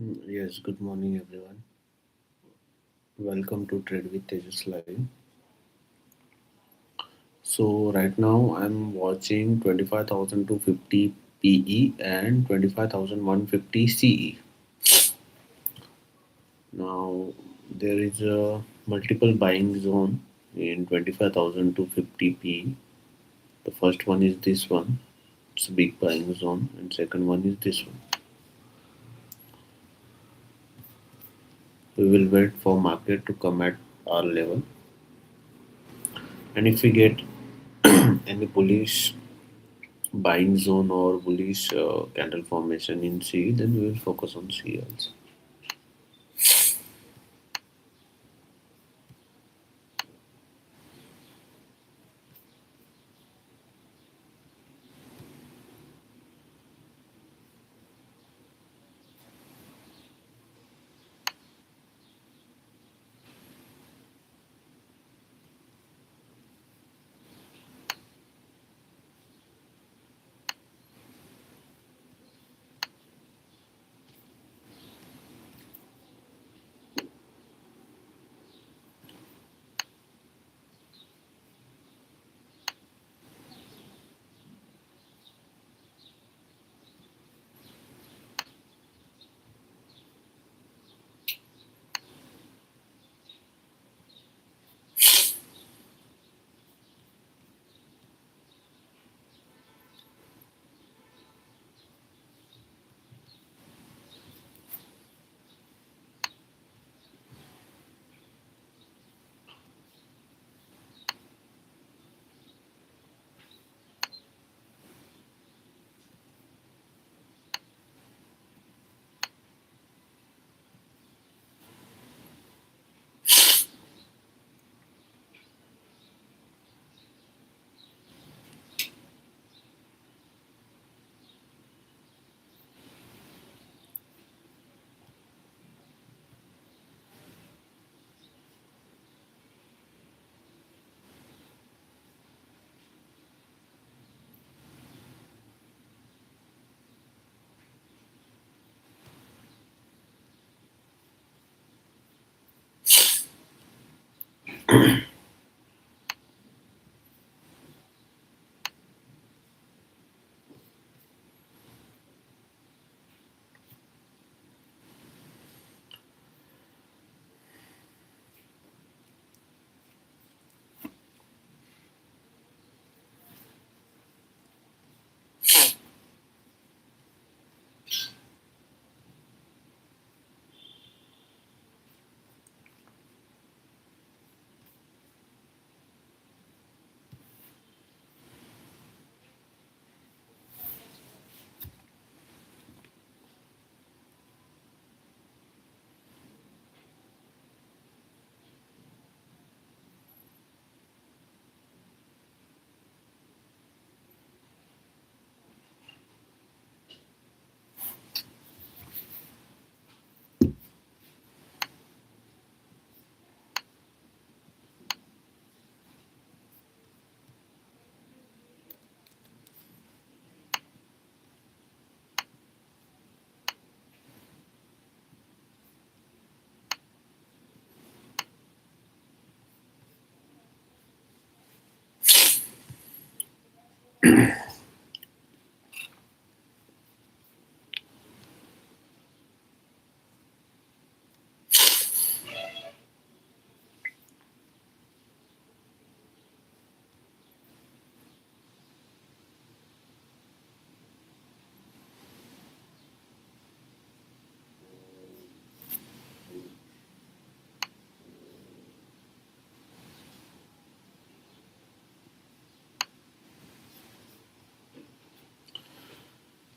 Yes, good morning everyone. Welcome to Trade with Tejas Live. So right now I'm watching 25,000 to 50 PE and 25,150 CE. Now there is a multiple buying zone in 25,000 to 50 PE. The first one is this one. It's a big buying zone, and second one is this one. We will wait for market to come at our level, and if we get any bullish buying zone or bullish candle formation in C, then we will focus on C also.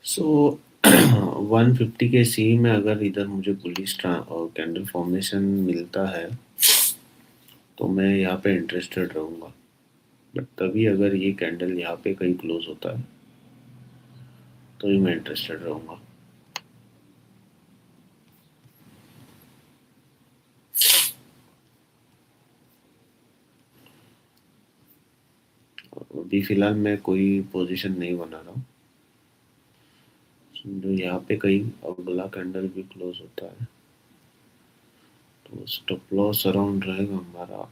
So 150 के सी में अगर इधर मुझे bullish candle formation मिलता है तो मैं यहाँ पे इंटरेस्टेड रहूँगा, बट तभी अगर ये कैंडल यहाँ पे कहीं क्लोज होता है तो ही मैं इंटरेस्टेड रहूँगा. अभी फ़िलहाल मैं कोई पोजीशन नहीं बना रहा हूँ. समझो यहाँ पे कहीं अगला कैंडल भी क्लोज होता है तो स्टॉप लॉस अराउंड रहेगा हमारा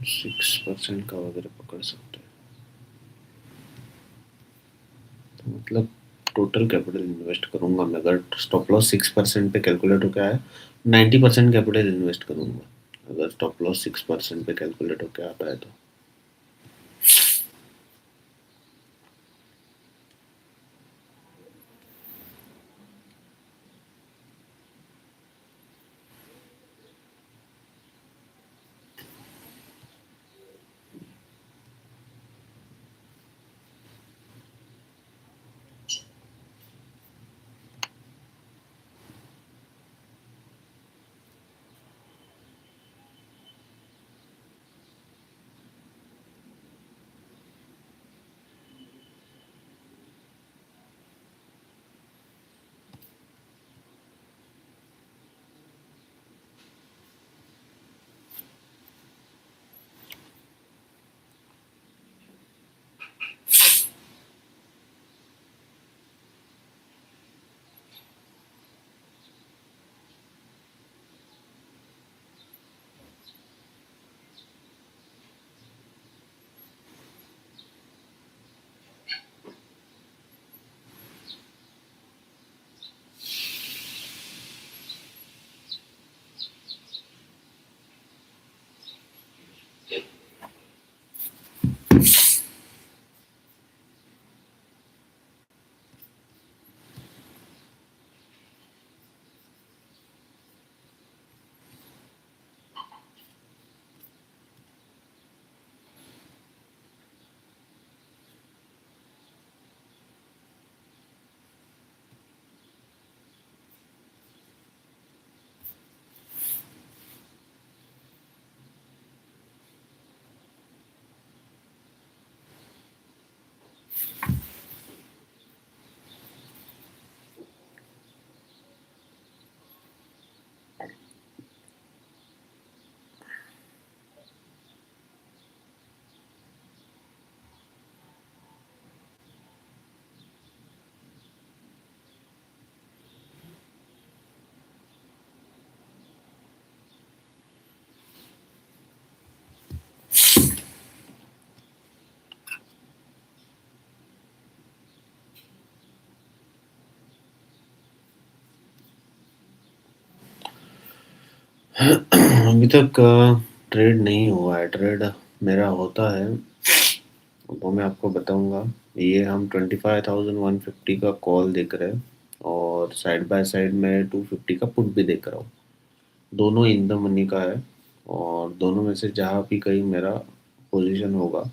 6% का वगैरह पकड़ सकते हैं। तो मतलब टोटल कैपिटल इन्वेस्ट करूंगा मैं, अगर स्टॉप लॉस 6% पे कैलकुलेट होकर आया 90% कैपिटल इन्वेस्ट करूंगा, अगर स्टॉप लॉस 6% पे कैलकुलेट होकर आता है तो। अभी तक ट्रेड नहीं हुआ है, ट्रेड मेरा होता है वो मैं आपको बताऊंगा। ये हम 25,150 का कॉल देख रहे हैं और साइड बाय साइड में 250 का पुट भी देख रहा हूँ। दोनों इन द मनी का है और दोनों में से जहाँ भी कहीं मेरा पोजीशन होगा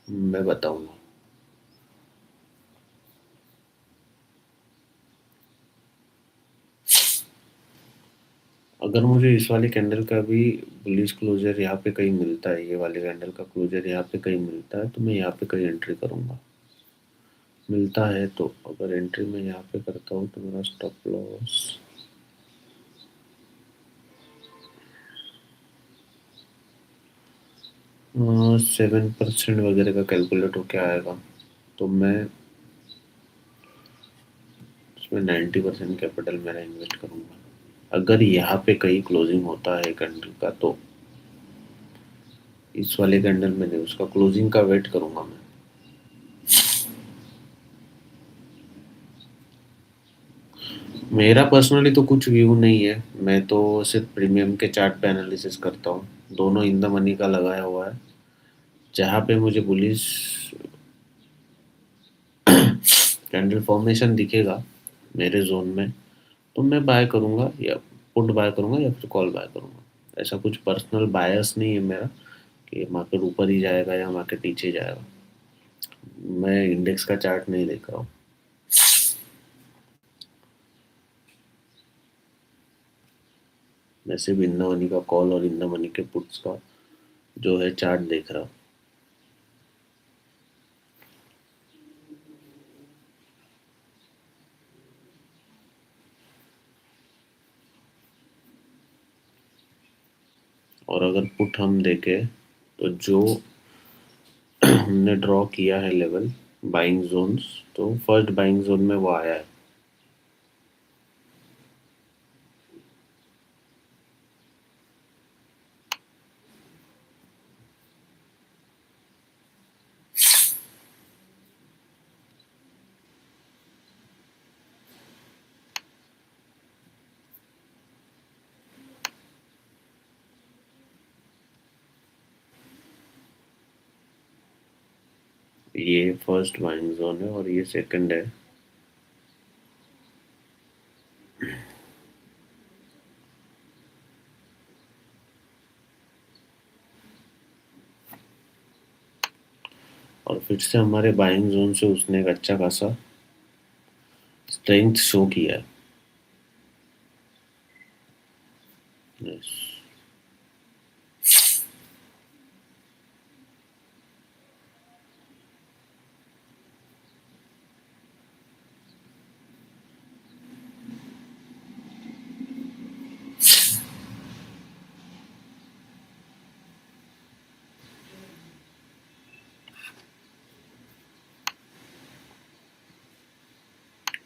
मैं बताऊंगा। अगर मुझे इस वाले कैंडल का भी बुलिश क्लोजर यहाँ पे कहीं मिलता है, ये वाले कैंडल का क्लोजर यहाँ पे कहीं मिलता है तो मैं यहाँ पे कहीं एंट्री करूंगा। मिलता है तो अगर एंट्री में यहाँ पे करता हूँ तो मेरा स्टॉप लॉस 7% वगैरह का कैलकुलेट होके आएगा तो मैं उसमें 90% कैपिटल मेरा इन्वेस्ट करूंगा। अगर यहाँ पे कहीं क्लोजिंग होता है कैंडल का तो इस वाले कैंडल में नहीं, उसका क्लोजिंग का वेट करूंगा मैं। मेरा पर्सनली तो कुछ व्यू नहीं है, मैं तो सिर्फ प्रीमियम के चार्ट पे एनालिसिस करता हूँ। दोनों इन द मनी का लगाया हुआ है, जहाँ पे मुझे बुलिश कैंडल फॉर्मेशन दिखेगा मेरे जोन में तो मैं बाय करूंगा या पुट बाय करूंगा या फिर कॉल बाय करूंगा। ऐसा कुछ पर्सनल बायस नहीं है मेरा कि मार्केट ऊपर ही जाएगा या मार्केट नीचे जाएगा। मैं इंडेक्स का चार्ट नहीं देख रहा हूँ, मैं सिर्फ इन द मनी का कॉल और इन द मनी के पुट्स का जो है चार्ट देख रहा हूँ। और अगर पुट हम देखें तो जो हमने ड्रॉ किया है लेवल बाइंग जोन्स, तो फर्स्ट बाइंग जोन में वो आया है। ये फर्स्ट बाइंग जोन है और ये सेकंड है। और फिर से हमारे बाइंग जोन से उसने एक अच्छा खासा स्ट्रेंथ शो किया है। Yes.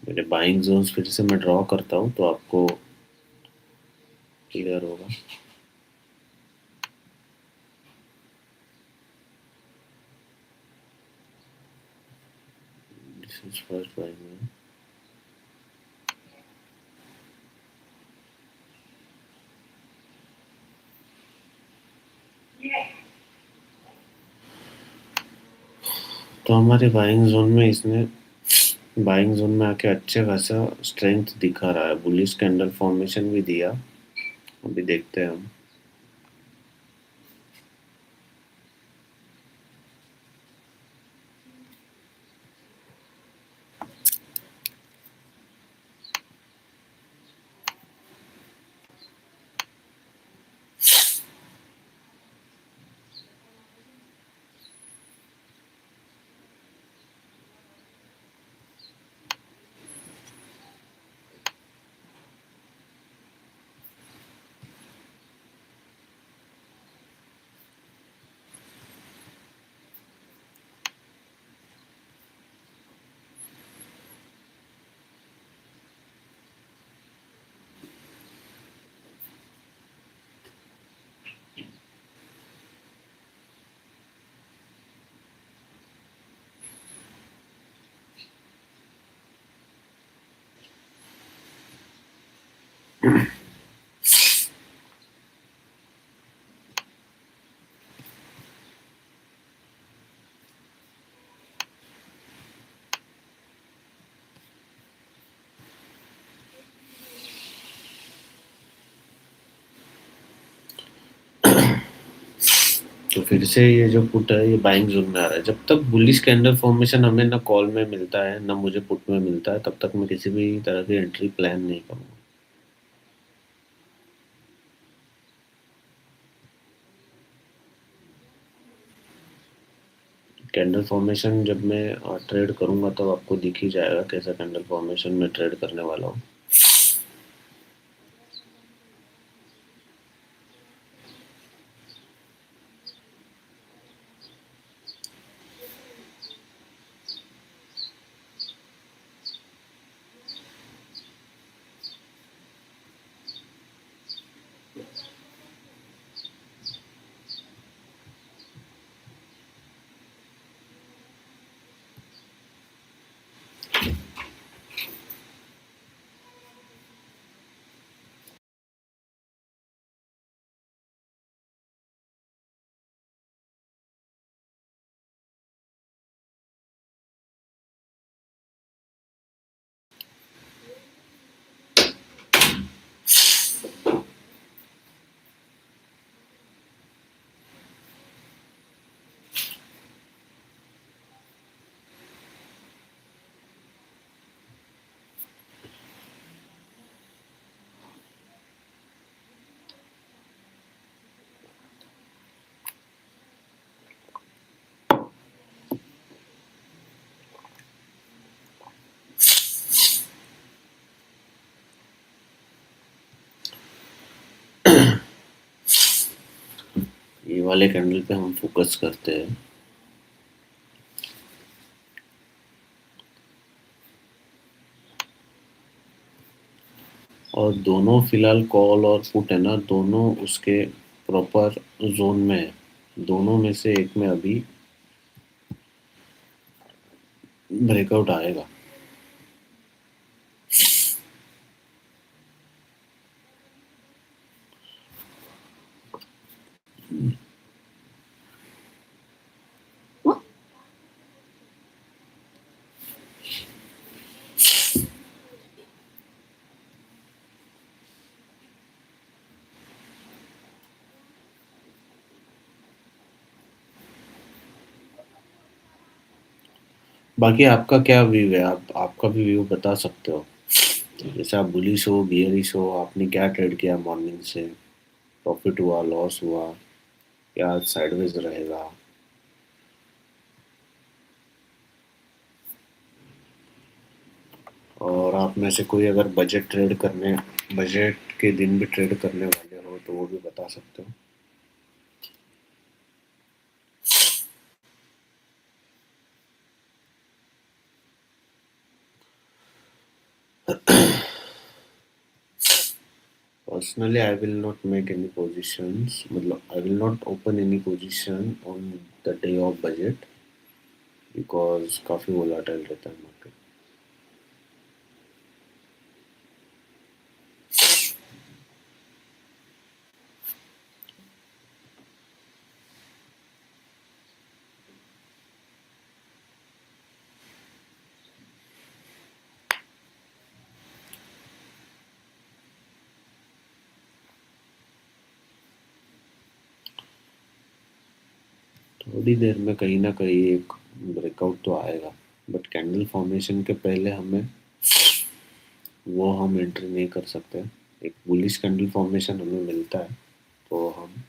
मेरे बाइंग जोन्स फिर से मैं ड्रॉ करता हूँ तो आपको क्लियर होगा। This is first buying. तो हमारे बाइंग जोन में इसने बाइंग जोन में आके अच्छा खासा स्ट्रेंथ दिखा रहा है, बुलिश कैंडल फॉर्मेशन भी दिया। अभी देखते हैं हम। तो फिर से ये जो पुट है ये बाइंग जोन में आ रहा है। जब तक बुलिश कैंडल फॉर्मेशन हमें ना कॉल में मिलता है ना मुझे पुट में मिलता है, तब तक मैं किसी भी तरह की एंट्री प्लान नहीं करूँगा। कैंडल फॉर्मेशन जब मैं ट्रेड करूंगा तो आपको दिख ही जाएगा कैसा कैंडल फॉर्मेशन में ट्रेड करने वाला हूँ। ये वाले कैंडल पे हम फोकस करते हैं। और दोनों फिलहाल कॉल और पुट है ना, दोनों उसके प्रॉपर जोन में है। दोनों में से एक में अभी ब्रेकआउट आएगा। बाकी आपका क्या व्यू है, आप आपका भी व्यू बता सकते हो। जैसे आप बुलिश हो बियरिश हो, आपने क्या ट्रेड किया मॉर्निंग से, प्रॉफिट हुआ लॉस हुआ, या साइडवेज रहेगा। और आप में से कोई अगर बजट के दिन भी ट्रेड करने वाले हो तो वो भी बता सकते हो। Personally I will not make any positions, मतलब I will not open any position on the day of budget, because काफ़ी वोलाटाइल रहता है मार्केट। थोड़ी देर में कहीं ना कहीं एक ब्रेकआउट तो आएगा, बट कैंडल फॉर्मेशन के पहले हमें वो हम एंट्री नहीं कर सकते। एक बुलिश कैंडल फॉर्मेशन हमें मिलता है तो हम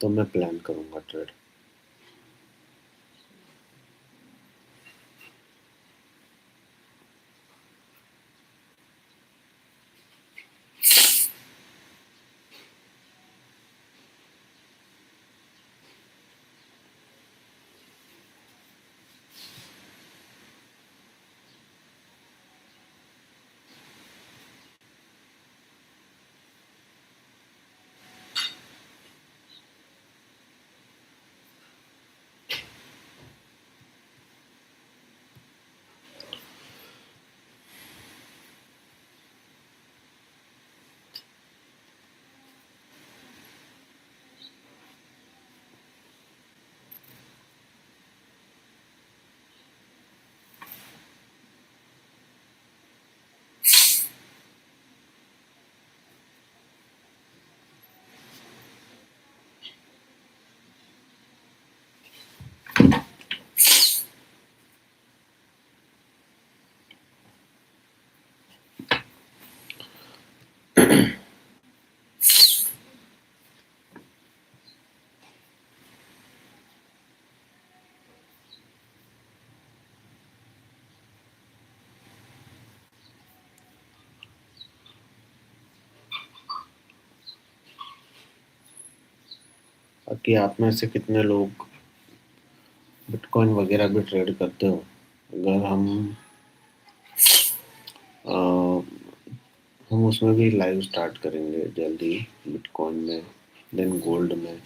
तो मैं प्लान करूँगा ट्रेड। बाकी आप में से कितने लोग बिटकॉइन वगैरह भी ट्रेड करते हो। अगर अ, हम उसमें भी लाइव स्टार्ट करेंगे जल्दी, बिटकॉइन में, देन गोल्ड में।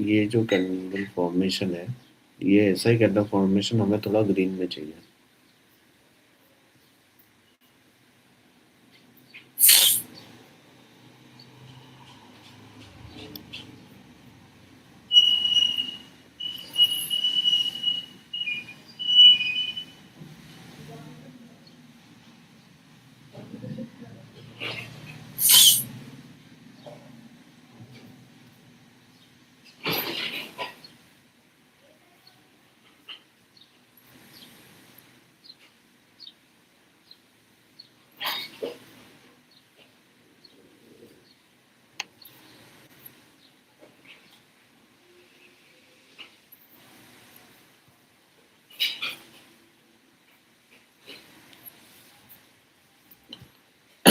ये जो कैंडल फॉर्मेशन है, ये ऐसा ही कैंडल फॉर्मेशन हमें थोड़ा ग्रीन में चाहिए।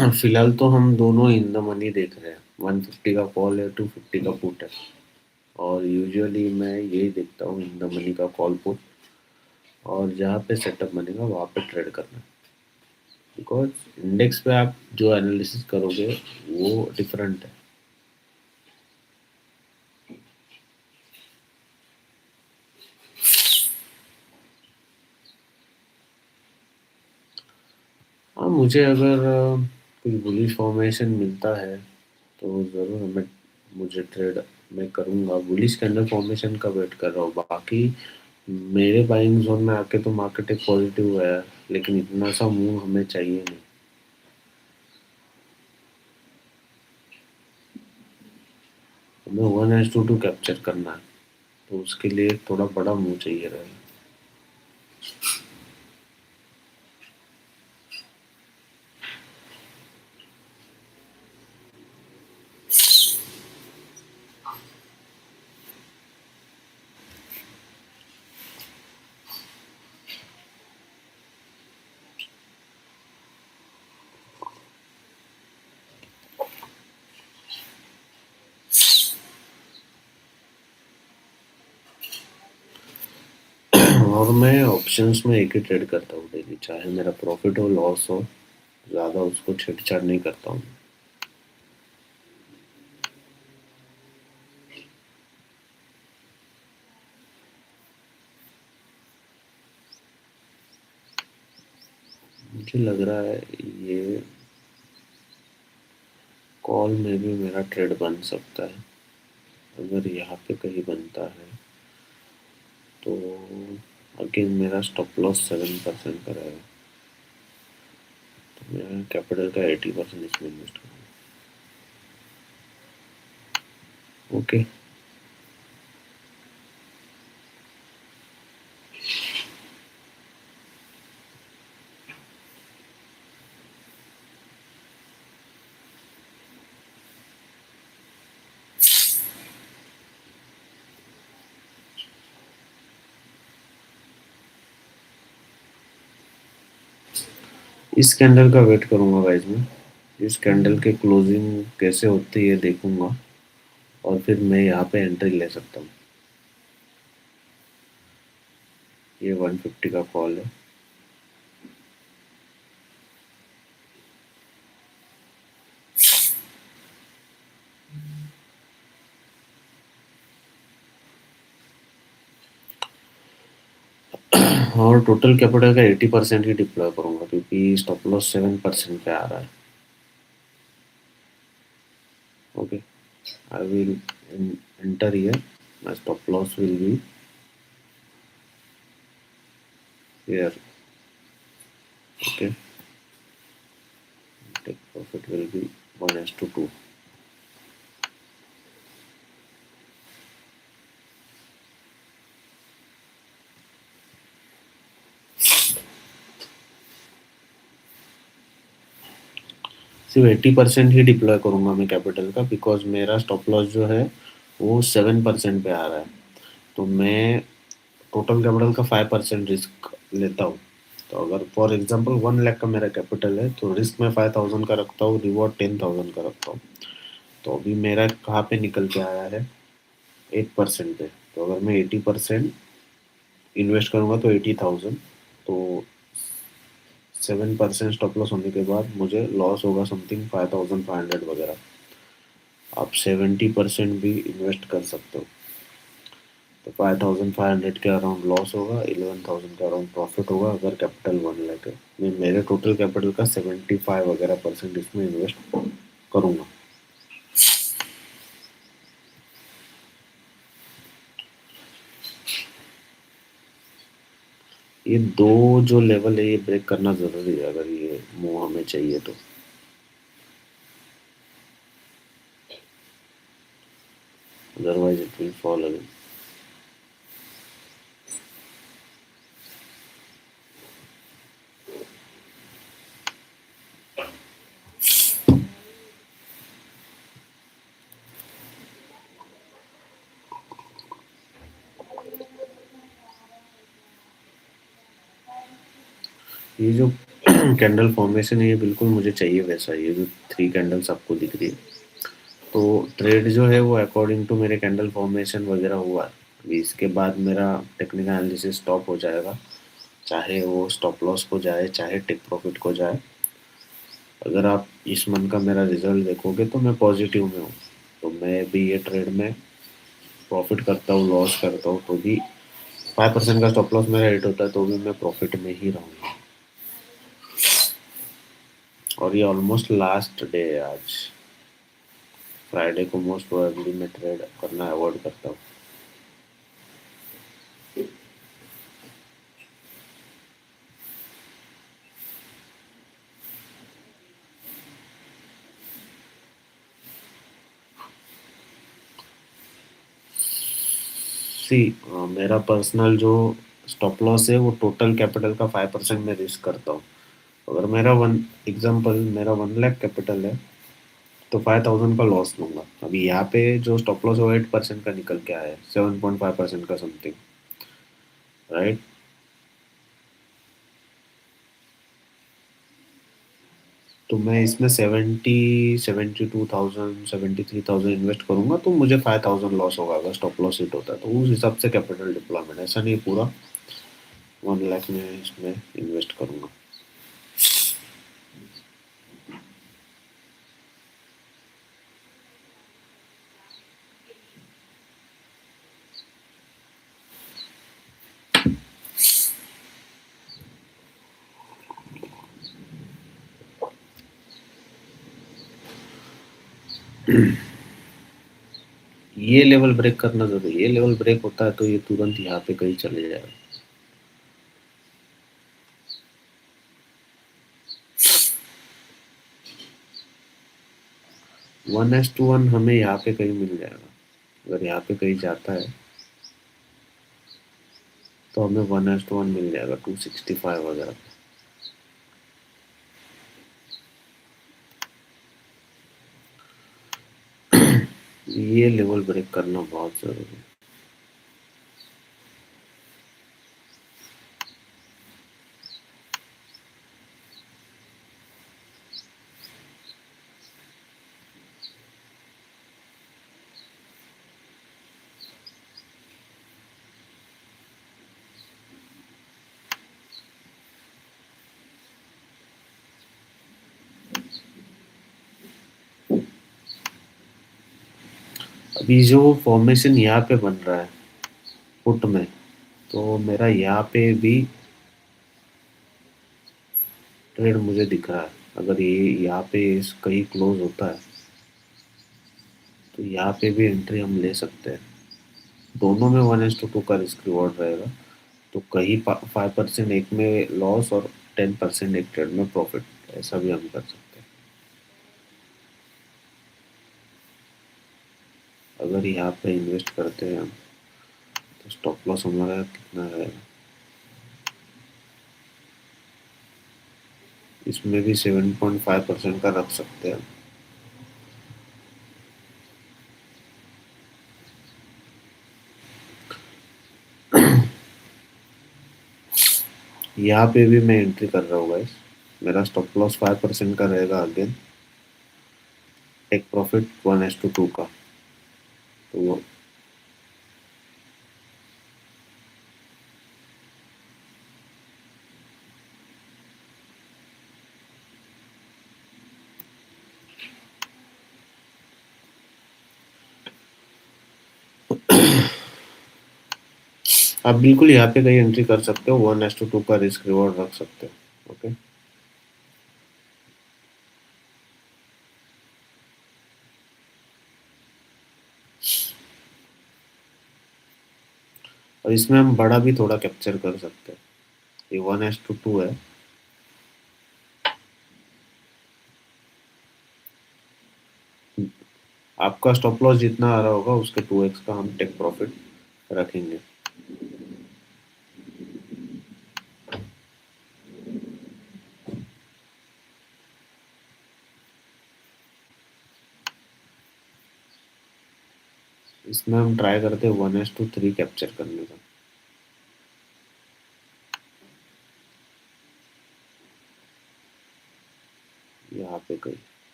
फिलहाल तो हम दोनों इन द मनी देख रहे हैं। 150 का कॉल है, 250 का पुट है। और यूजुअली मैं यही देखता हूँ, इन द मनी का कॉल पुट। और जहाँ पे सेटअप बनेगा वहाँ पे ट्रेड करना है। बिकॉज इंडेक्स पे आप जो एनालिसिस करोगे वो डिफरेंट है। हाँ, मुझे अगर कोई बुलिश फॉर्मेशन मिलता है तो ज़रूर मुझे ट्रेड मैं करूँगा। बुलिश कैंडल फॉर्मेशन का वेट कर रहा हूँ। बाकी मेरे बाइंग जोन में आके तो मार्केट एक पॉजिटिव है, लेकिन इतना सा मूव हमें चाहिए नहीं। हमें 1:2 कैप्चर करना है, तो उसके लिए थोड़ा बड़ा मूव चाहिए रहेगा। और मैं ऑप्शंस में एक ही ट्रेड करता हूँ डेली, चाहे मेरा प्रॉफिट हो लॉस हो। ज़्यादा उसको छेड़छाड़ नहीं करता हूँ। मुझे लग रहा है ये कॉल में भी मेरा ट्रेड बन सकता है। अगर यहाँ पे कहीं बनता है तो अगेन मेरा स्टॉप लॉस 7% का रहेगा। तो मैं कैपिटल का 80% इसमें इन्वेस्ट करूँगा। ओके। इस कैंडल का वेट करूँगा गाइस मैं। इस कैंडल के क्लोजिंग कैसे होती है देखूंगा, और फिर मैं यहाँ पे एंट्री ले सकता हूँ। ये 150 का कॉल है। और टोटल कैपिटल का 80% ही डिप्लॉय करूंगा, क्योंकि स्टॉप लॉस 7% पे आ रहा है। Okay, I will enter here. My stop loss will be here. Okay, take profit will be 1:2। सिर्फ 80% ही डिप्लॉय करूंगा मैं कैपिटल का, बिकॉज मेरा स्टॉप लॉस जो है वो 7% पे आ रहा है। तो मैं टोटल कैपिटल का 5% रिस्क लेता हूँ। तो अगर फॉर एग्जांपल 1 लाख का मेरा कैपिटल है तो रिस्क में 5,000 का रखता हूँ, रिवॉर्ड 10,000 का रखता हूँ। तो अभी मेरा कहाँ पे निकल के आया है, 8% पे। तो अगर मैं 80% इन्वेस्ट करूंगा तो 80,000। तो 7% स्टॉप लॉस होने के बाद मुझे लॉस होगा समथिंग 5,500 वगैरह। आप 70% भी इन्वेस्ट कर सकते हो। तो 5,500 के अराउंड लॉस होगा, 11,000 के अराउंड प्रॉफिट होगा अगर कैपिटल 1 लाख है। मैं मेरे टोटल कैपिटल का 75 वगैरह परसेंट इसमें इन्वेस्ट करूंगा। ये दो जो लेवल है ये ब्रेक करना ज़रूरी है अगर ये मूव हमें चाहिए तो। Otherwise it will fall again. ये जो कैंडल फॉर्मेशन ये बिल्कुल मुझे चाहिए वैसा, ये जो 3 कैंडल्स आपको दिख रही है। तो ट्रेड जो है वो अकॉर्डिंग टू मेरे कैंडल फॉर्मेशन वगैरह हुआ है। अभी इसके बाद मेरा टेक्निकल एनालिसिस स्टॉप हो जाएगा, चाहे वो स्टॉप लॉस को जाए चाहे टेक प्रॉफिट को जाए। अगर आप इस मंथ का मेरा रिजल्ट देखोगे तो मैं पॉजिटिव में हूँ। तो मैं भी ये ट्रेड में प्रॉफिट करता हूँ लॉस करता हूँ तो भी 5% का स्टॉप लॉस मेरा हिट होता है तो भी मैं प्रॉफिट में ही रहूँगा। और ये ऑलमोस्ट लास्ट डे है आज, फ्राइडे को मोस्ट प्रोबेबली मैं ट्रेड करना अवॉइड करता हूँ। सी मेरा पर्सनल जो स्टॉप लॉस है वो टोटल कैपिटल का 5% में रिस्क करता हूँ। अगर मेरा वन एग्जांपल मेरा 1 लाख कैपिटल है तो 5,000 का लॉस लूंगा। अभी यहाँ पे जो स्टॉप लॉस है वो 8% का निकल के आया है, 7.5% का समथिंग, राइट। तो मैं इसमें 72,000 73,000 इन्वेस्ट करूंगा तो मुझे 5,000 लॉस होगा अगर स्टॉप लॉस हिट होता है। तो उस हिसाब से कैपिटल डिप्लॉयमेंट, ऐसा नहीं पूरा 1 लाख में इसमें इन्वेस्ट करूंगा। ये लेवल ब्रेक करना जरूरी है, ये लेवल ब्रेक होता है तो ये तुरंत यहाँ पे कहीं चले जाएगा। 1:1 हमें यहाँ पे कहीं मिल जाएगा। अगर यहाँ पे कहीं जाता है तो हमें 1:1 मिल जाएगा 265 वगैरह। ये लेवल ब्रेक करना बहुत जरूरी है। अभी जो फॉर्मेशन यहाँ पे बन रहा है पुट में, तो मेरा यहाँ पे भी ट्रेड मुझे दिख रहा है। अगर ये यहाँ पे कहीं क्लोज होता है तो यहाँ पे भी एंट्री हम ले सकते हैं। दोनों में 1:2 का रिस्क रिवॉर्ड रहेगा। तो कहीं 5% एक में लॉस और 10% एक ट्रेड में प्रॉफिट, ऐसा भी हम कर सकते हैं। अगर यहाँ पे इन्वेस्ट करते हैं हम तो स्टॉप लॉस हमारा कितना रहेगा, इसमें भी 7.5% का रख सकते हैं। यहाँ पे भी मैं एंट्री कर रहा हूँ गाइस। मेरा स्टॉप लॉस 5% का रहेगा अगेन, टेक प्रॉफिट 1:2 का। तो वो आप बिल्कुल यहाँ पे कहीं एंट्री कर सकते हो, 1:2 का रिस्क रिवॉर्ड रख सकते हो। ओके। और इसमें हम बड़ा भी थोड़ा कैप्चर कर सकते हैं। ये 1:2 है। आपका स्टॉप लॉस जितना आ रहा होगा उसके 2x का हम टेक प्रॉफिट रखेंगे। इसमें हम ट्राई करते हैं 1:3 कैप्चर करने का।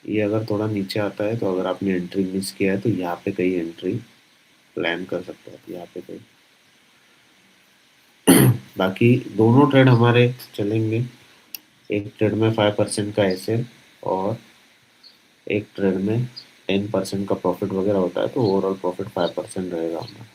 ये अगर थोड़ा नीचे आता है तो अगर आपने एंट्री मिस किया है तो यहाँ पे कहीं एंट्री प्लान कर सकते हैं यहाँ पे कहीं। बाकी दोनों ट्रेड हमारे चलेंगे। एक ट्रेड में 5% का ऐसे और एक ट्रेड में 10% का प्रॉफिट वगैरह होता है, तो ओवरऑल प्रॉफिट 5% रहेगा हमारा।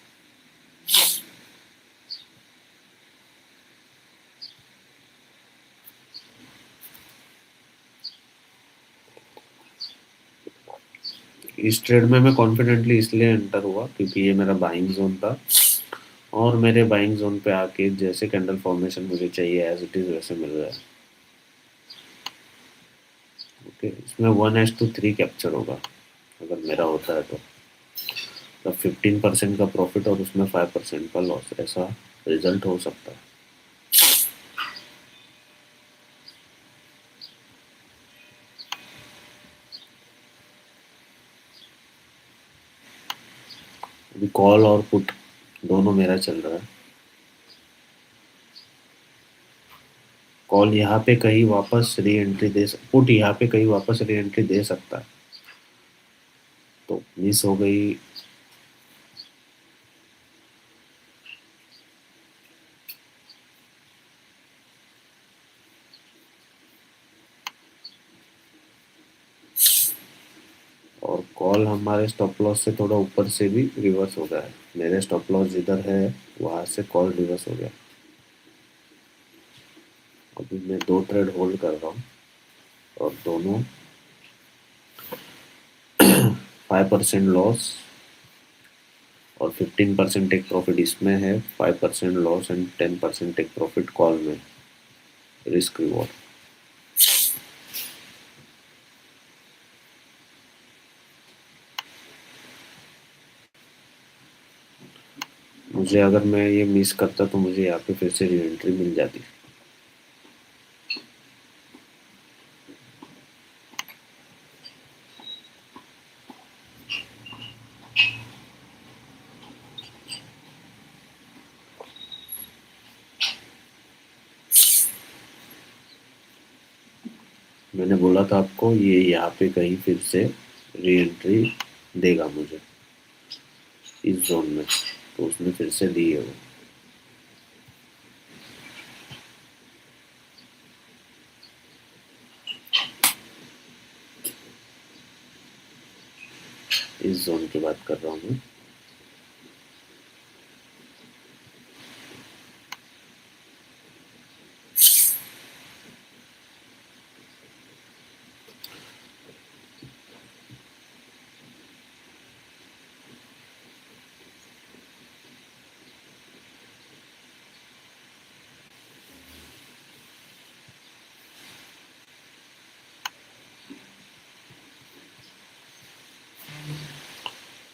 इस ट्रेड में मैं कॉन्फिडेंटली इसलिए एंटर हुआ क्योंकि ये मेरा बाइंग जोन था, और मेरे बाइंग जोन पे आके जैसे कैंडल फॉर्मेशन मुझे चाहिए एज इट इज वैसे मिल गया। ओके, इसमें 1:3 कैप्चर होगा अगर मेरा होता है तो 15% का प्रॉफिट और उसमें 5% का लॉस, ऐसा रिजल्ट हो सकता है। अभी कॉल और पुट दोनों मेरा चल रहा है। कॉल यहाँ पे कहीं वापस री एंट्री पुट यहाँ पे कहीं वापस री एंट्री दे सकता है, तो मिस हो गई। और कॉल हमारे स्टॉप लॉस से थोड़ा ऊपर से भी रिवर्स हो गया है। मेरे स्टॉप लॉस जिधर है वहां से कॉल रिवर्स हो गया। अभी मैं दो ट्रेड होल्ड कर रहा हूँ और दोनों 5% लॉस और 15% टेक प्रॉफिट इसमें है, 5% loss and 10% take profit call में, रिस्क रिवॉर्ड। मुझे अगर मैं ये मिस करता तो मुझे यहाँ पे फिर से री एंट्री मिल जाती। मैंने बोला था आपको ये यहाँ पे कहीं फिर से री एंट्री देगा मुझे इस जोन में, तो उसने फिर से दी है वो इस जोन की बात कर रहा हूँ मैं।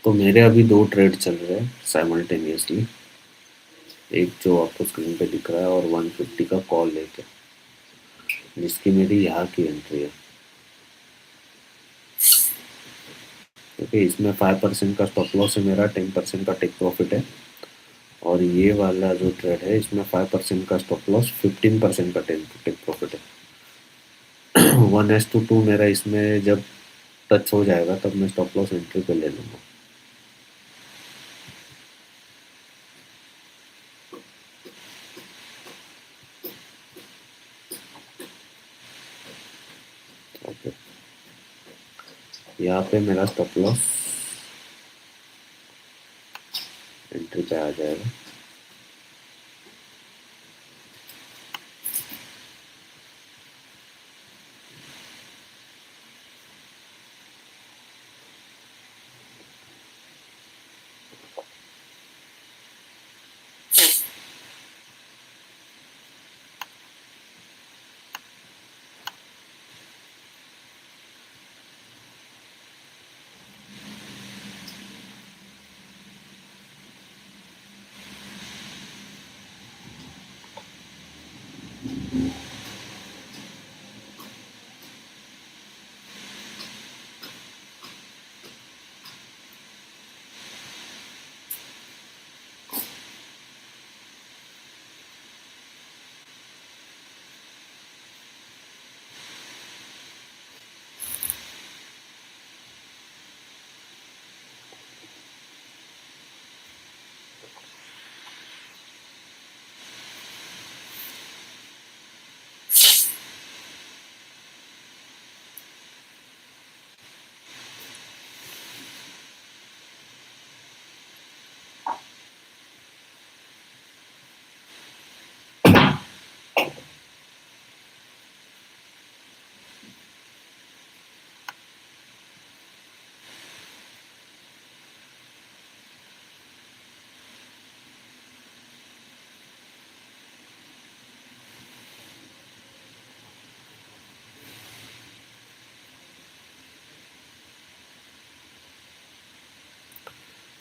तो मेरे अभी दो ट्रेड चल रहे हैं साइमल्टेनियसली, एक जो आपको स्क्रीन पे दिख रहा है और 150 का कॉल लेके, जिसकी मेरी यहाँ की एंट्री है। क्योंकि इसमें 5% का स्टॉप लॉस है मेरा, 10% का टेक प्रॉफिट है। और ये वाला जो ट्रेड है इसमें 5% का स्टॉप लॉस, 15% का टेक प्रॉफिट है। 1:2 मेरा इसमें जब टच हो जाएगा तब मैं स्टॉप लॉस एंट्री पे ले लूंगा। ओके, यहाँ पे मेरा स्टॉप लॉस एंट्री पे आ जाएगा।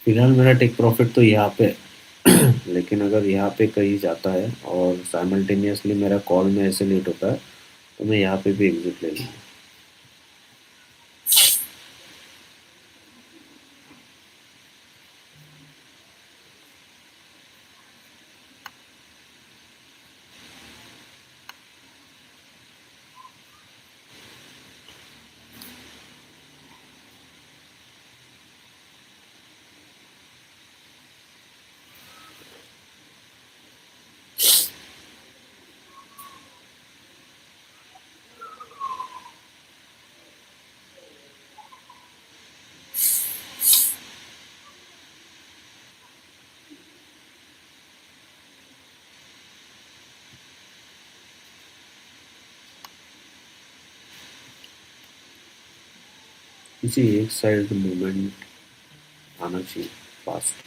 फिलहाल मेरा टेक प्रॉफिट तो यहाँ पे है। लेकिन अगर यहाँ पे कहीं जाता है और साइमल्टेनियसली मेरा कॉल में ऐसे लेट होता है तो मैं यहाँ पे भी एग्जिट ले लूँगा। किसी एक साइड मूवमेंट आना चाहिए फास्ट।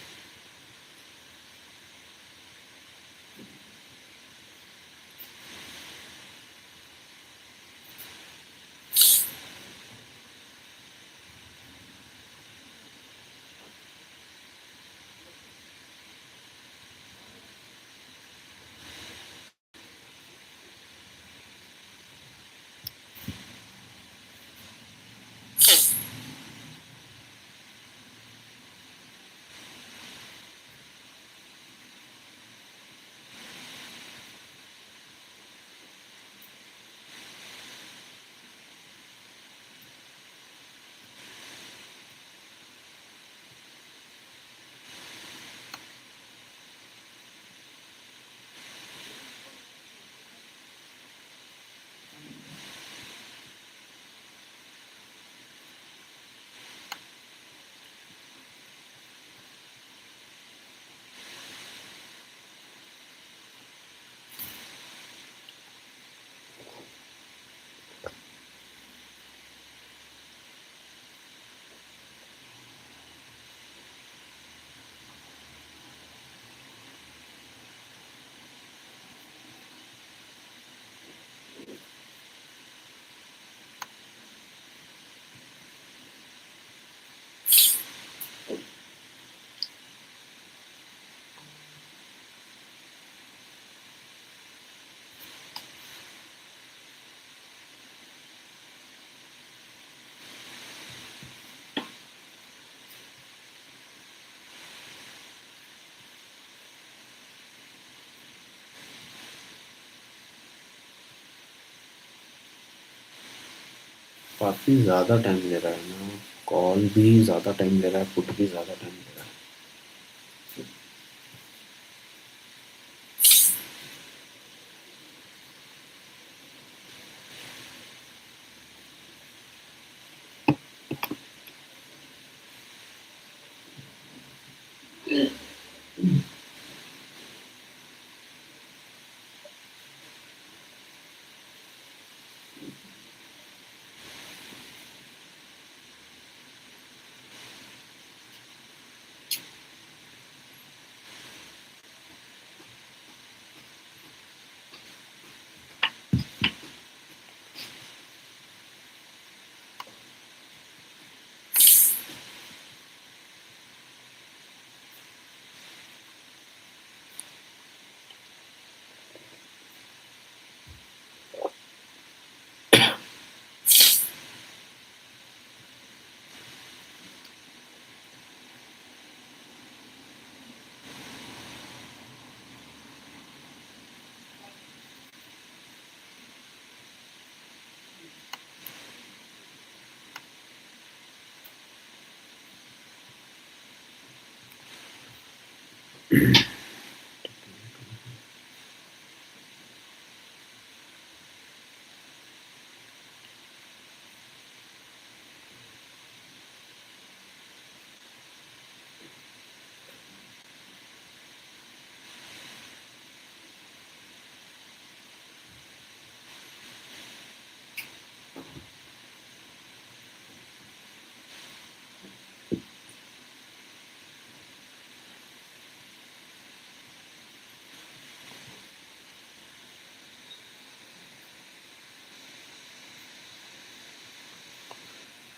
काफ़ी ज़्यादा टाइम ले रहा है ना। कॉल भी ज़्यादा टाइम ले रहा है, पुट भी ज़्यादा टाइम ले रहा है।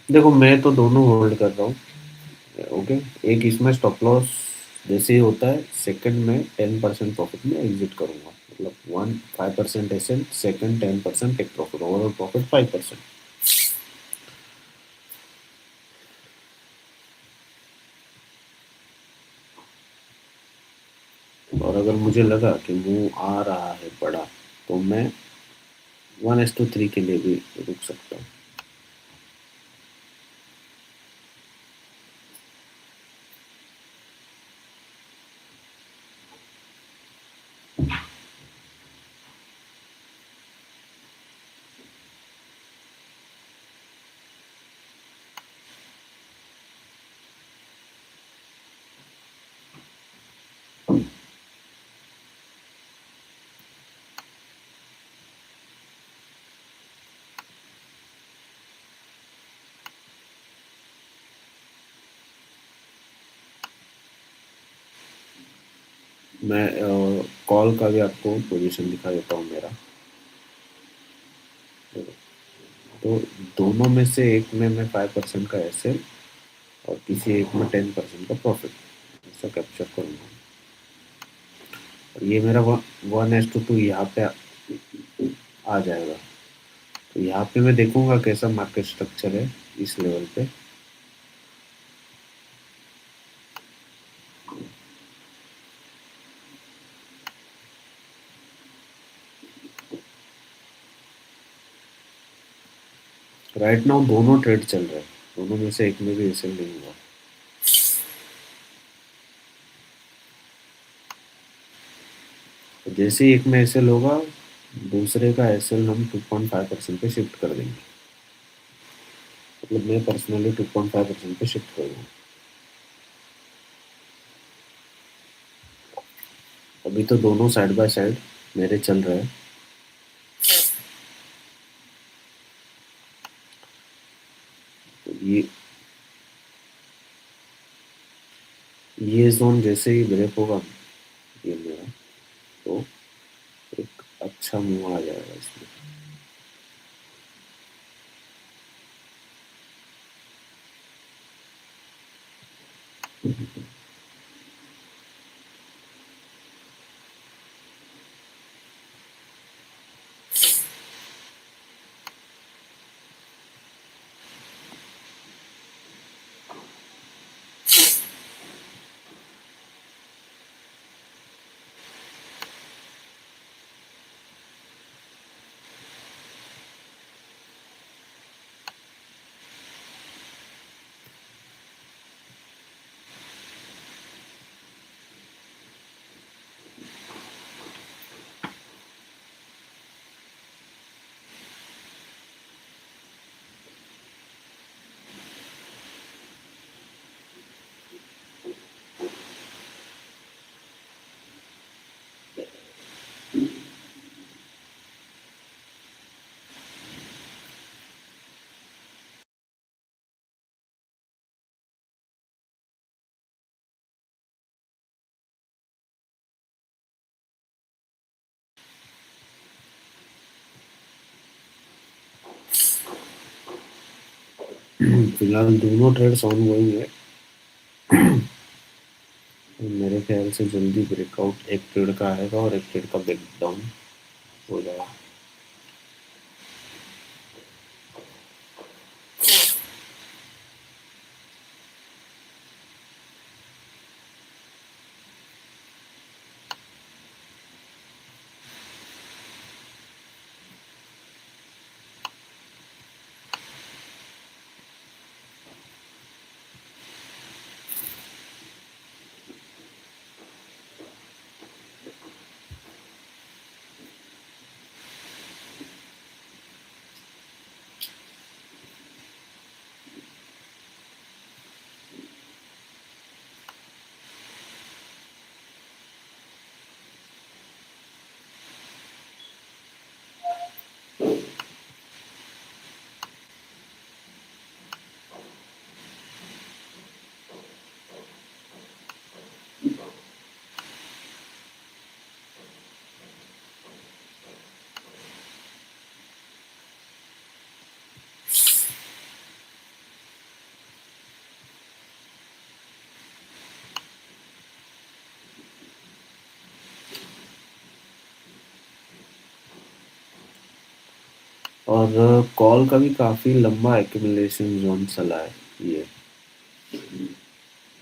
देखो मैं तो दोनों होल्ड कर रहा हूँ। ओके, एक इसमें स्टॉप लॉस जैसे ही होता है सेकंड में 10% प्रॉफिट में एग्जिट करूंगा, मतलब 5% SL, second 10% take profit, overall profit 5%। और अगर मुझे लगा कि मूव आ रहा है बड़ा, तो मैं 1:3 के लिए भी रुक सकता हूँ। मैं कॉल का भी आपको पोजीशन दिखा देता हूँ मेरा। तो दोनों में से एक में मैं 5% का एसएल और किसी एक में 10% का प्रॉफिट ऐसा कैप्चर करूँगा। और ये मेरा 1:2 यहाँ पे आ जाएगा। तो यहाँ पे मैं देखूंगा कैसा मार्केट स्ट्रक्चर है इस लेवल पे। राइट नाउ दोनों ट्रेड चल रहे हैं, दोनों में से एक में भी एसएल नहीं हुआ। तो जैसे ही एक में एसएल होगा, दूसरे का एसएल हम 2.5% पे शिफ्ट कर देंगे। मतलब मैं पर्सनली 2.5% पे शिफ्ट करूँगा। अभी तो दोनों साइड बाय साइड मेरे चल रहे हैं। तो ये जोन जैसे ही ब्रेक होगा, ये मेरा, तो एक अच्छा मूव आ जाएगा इसमें। फिलहाल दोनों ट्रेड्स ऑन गोइंग है। मेरे ख्याल से जल्दी ब्रेकआउट एक ट्रेड का आएगा और एक ट्रेड का ब्रेक डाउन हो जाएगा। और कॉल का भी काफ़ी लंबा एक्यूमुलेशन जोन चला है ये,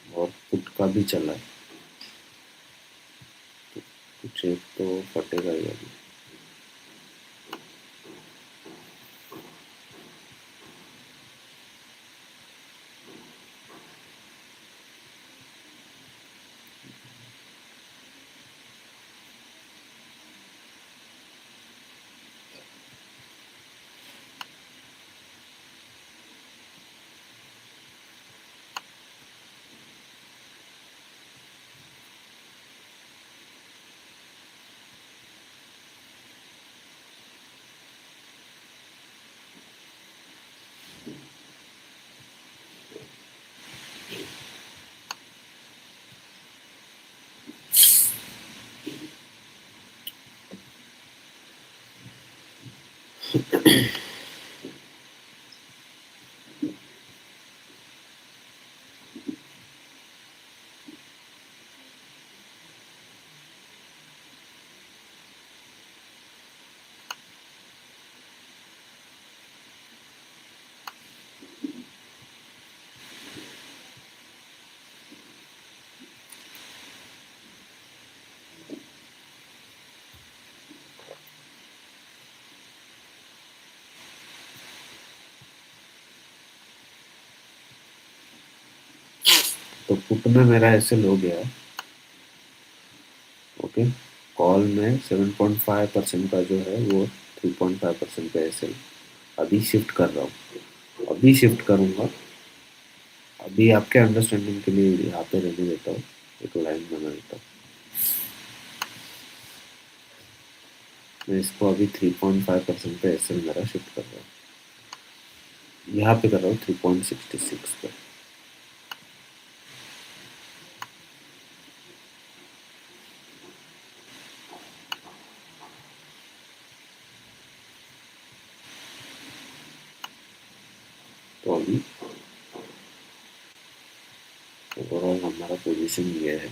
और पुट का भी चला है। कुछ एक तो फटेगा ही अभी। तो पुट में मेरा एसएल हो गया। ओके, कॉल में 7.5% का जो है वो 3.5% पे एसएल अभी शिफ्ट कर रहा हूँ, अभी शिफ्ट करूँगा। अभी आपके अंडरस्टैंडिंग के लिए यहाँ पे रहने देता हूँ, एक लाइन बना देता हूँ। मैं इसको अभी 3.5% पे एसएल मेरा शिफ्ट कर रहा हूँ, यहाँ पे कर रहा हूँ 3.66 पे। तो अभी ओवरऑल हमारा पोजीशन ये है।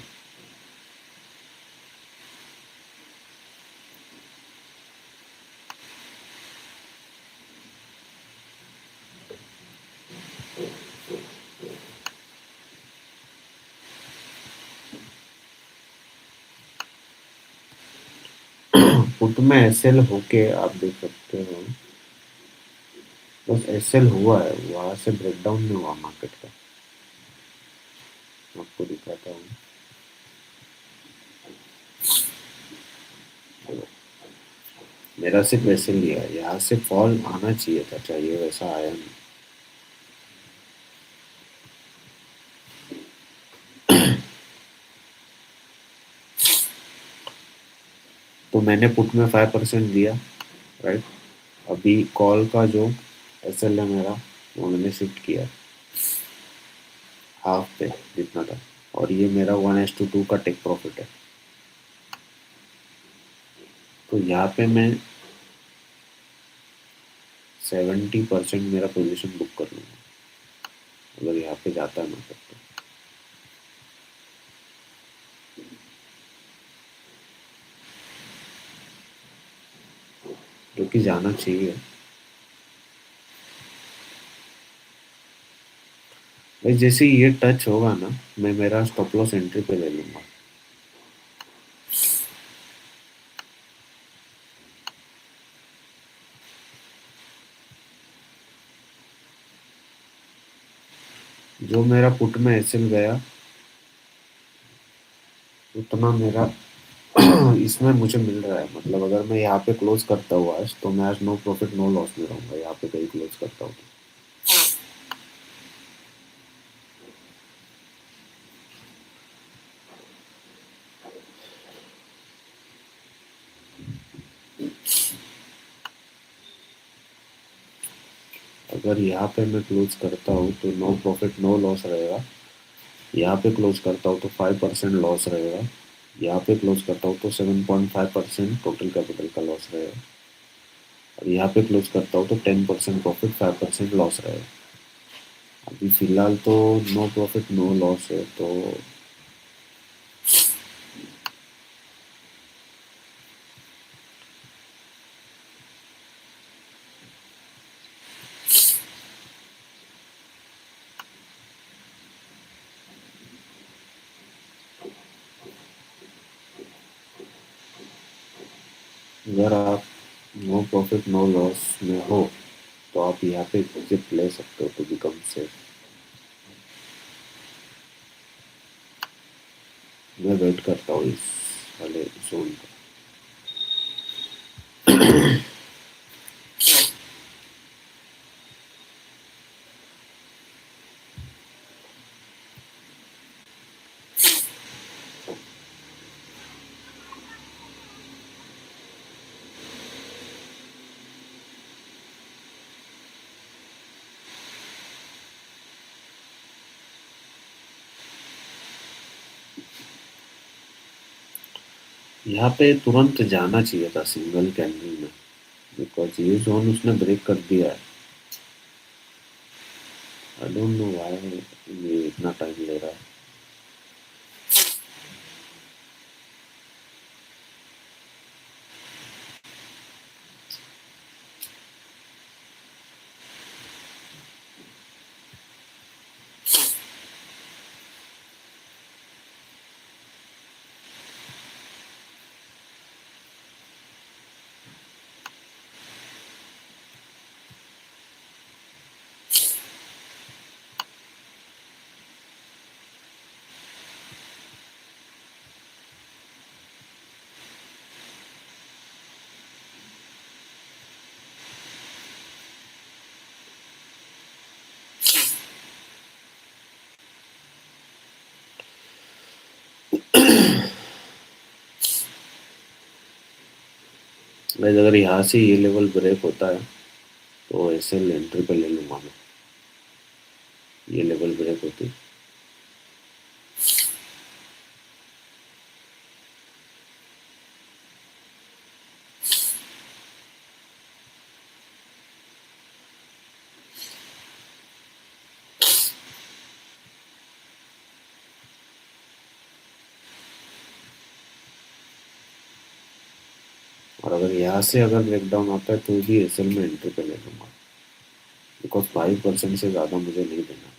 पुट में एसएल होके आप देख सकते हो, बस एसएल हुआ है, वहां से ब्रेकडाउन नहीं हुआ मार्केट का। आपको दिखाता हूँ। मेरा सिर्फ एसएल लिया है, यहाँ से फॉल आना चाहिए था, चाहिए वैसा आया नहीं। तो मैंने पुट में 5% दिया, राइट। अभी कॉल का जो एसएल है मेरा, वो मैंने शिफ्ट किया हाफ पे जितना था, और ये मेरा 1:2 का टेक प्रॉफिट है। तो यहाँ पे मैं 70% मेरा पोजीशन बुक कर लूँगा अगर यहाँ पे जाता है मार्केट तो, जो कि जाना चाहिए। भाई जैसे ही ये टच होगा ना, मैं मेरा स्टॉप लॉस एंट्री पे ले लूँगा। जो मेरा पुट में एसएल गया उतना मेरा इसमें मुझे मिल रहा है। मतलब अगर मैं यहाँ पे क्लोज करता हूँ आज, तो मैं आज नो प्रॉफिट नो लॉस में रहूंगा, यहाँ पे कहीं क्लोज करता हूँ तो। अगर यहाँ पे मैं क्लोज करता हूँ तो नो प्रॉफिट नो लॉस रहेगा, यहाँ पे क्लोज करता हूँ तो 5% लॉस रहेगा, यहाँ पे क्लोज करता हूँ तो 7.5% टोटल कैपिटल का लॉस रहेगा, और यहाँ पे क्लोज करता हूँ तो 10% प्रॉफिट 5% लॉस रहेगा। अभी फिलहाल तो नो प्रॉफिट नो लॉस है, तो अगर आप नो प्रॉफिट नो लॉस में हो तो आप यहाँ पे एग्जिट ले सकते हो टू बिकम सेफ। मैं वेट करता हूँ इस वाले जोन का। यहाँ पे तुरंत जाना चाहिए था सिंगल कैंडल में, बिकॉज ये जोन उसने ब्रेक कर दिया है। आई डोंट नो व्हाई ये इतना टाइम ले रहा है। गाइस अगर यहाँ से ये लेवल ब्रेक होता है तो ऐसे एंट्री पे ले लूंगा मैं। ये लेवल ब्रेक होती और अगर यहाँ से अगर ब्रेकडाउन आता है तो भी एसएल में एंट्री पे ले लूंगा, बिकॉज 5% से ज़्यादा मुझे नहीं देना।